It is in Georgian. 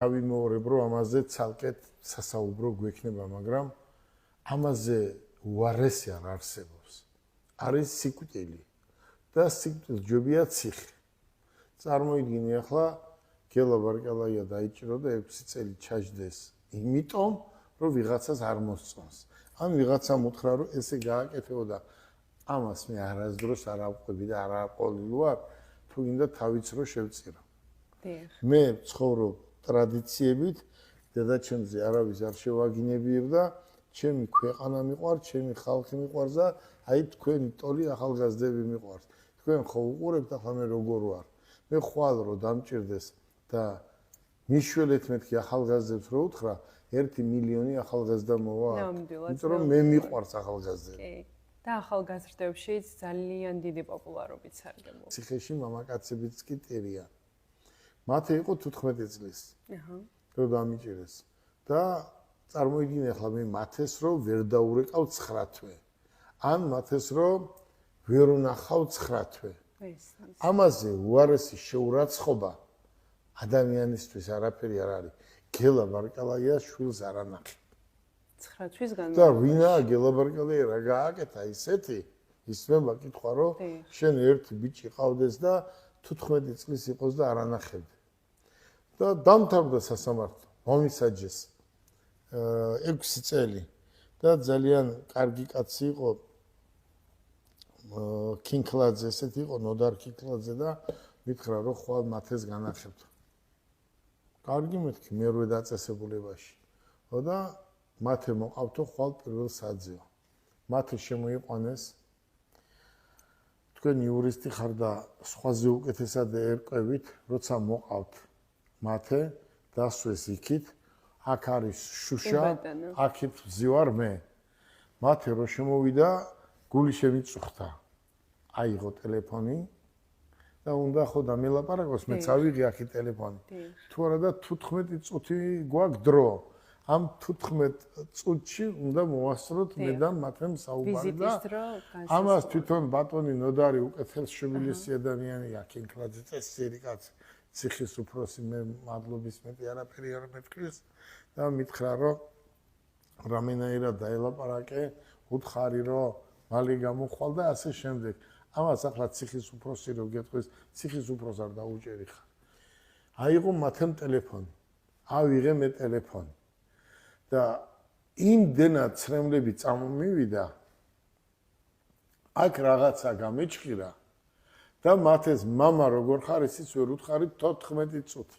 ავიმეორებ, რომ ამაზე ცალკეთ სასაუბრო გვექნება, მაგრამ ამაზე უარესი არ არსებობს. არის სიკვდილი და სიკვდილს ჯობია ციხე. წარმოიდგინე ახლა გელა ბარკალაია დაიჭირო და 6 წელი ჩაჯდეს, იმიტომ რომ ვიღაცას არ მოსწონს. ან ვიღაცამ უთხრა რომ ესე გააკეთებო და ამას მე არასდროს არ ავყვები და არ აყოლილ ვარ, თუ გინდა თავიც რო შევწირო. მე ცხოვრობ ტრადიციებით, დედაჩემზე არავის არ შევაგინებიერდა, ჩემი ქვეყანა მიყვარს, ჩემი ხალხი მიყვარს და აი თქვენი ტოლი ახალგაზრდები მიყვარს. თქვენ ხო უყურებთ ახლა მე როგორ ვარ? მე ხვალ რო დამჭირდეს და მიშველეთ მეთქი ახალგაზრდებს რო უთხრა 1 მილიონი ახალგაზრდა მოვა. იმიტომ რომ მე მიყვარს ახალგაზრდები. კი. და ახალგაზრდებშიც ძალიან დიდი პოპულარობით სარგებლობს. ციხეში მამაკაცებიც კი ტერია. მათე იყო 14 წლის. აჰა. რო დამიჭირეს. და წარმოიდგინე ახლა მე მათეს რო ვერ დაურეკავ 9 თვე. ან მათეს რო ვერ უნახავ 9 თვე. ამაზე უარესი შეურაცხყოფა ადამიანისთვის არაფერი არ არის. გელა ბარკალაიას შვილს არ ანახე. 9 თვის განმავლობაში. და ვინაა გელა ბარკალაია რა გააკეთა ისეთი? ისმება კითხვა რომ შენ ერთი ბიჭი ყავდეს და 15 წლის იყოს და არ ანახებდი. და დამთავრდა სასამართლო, მომისაჯეს 6 წელი და ძალიან კარგი კაცი იყო კინკლაძე, ესეთი იყო ნოდარ კინკლაძე და მითხრა რომ ხვალ მათეს განახებთ. კარგი მეთქი მერვე დაწესებულებაში. და მათე მოყავთო ხვალ პირველ საძეო. მათე შემოიყვანეს. თქვენ იურისტი ხარ და სხვაზე უკეთესად ერკვევით, როცა მოყავთ მათე დასვეს იქით, აქ არის შუშა, აქეთ ვზივარ მე. მათე რო შემოვიდა, გული შემიწუხდა. აიღო ტელეფონი და უნდა ხო დამელაპარაკოს, მეც ავიღე აქი ტელეფონი. თუ არა და 15 წუთი გვაქვს დრო. ამ 15 წუთში უნდა მოვასწროთ მე და მათემ საუბარი და ამას თვითონ ბატონი ნოდარი უკეთესშობილესი ადამიანი კინკლაძე წესიერი კაცი ციხის უფროსი მე მადლობის მეტი არაფერი არ მეთქვის და მითხრა რომ რამენაირად დაელაპარაკე უთხარი რომ მალე გამოხვალ და ასე შემდეგ ამას ახლა ციხის უფროსი რო გეტყვის ციხის უფროს არ დაუჭერი ხარ აიღო მათემ ტელეფონი ავიღე მე ტელეფონი და იმდენად ცრემლები წამომივიდა აქ რაღაცა გამეჭხირა და მათეს მამა როგორ ხარ ისიც ვერ უთხარით 14 წუთი.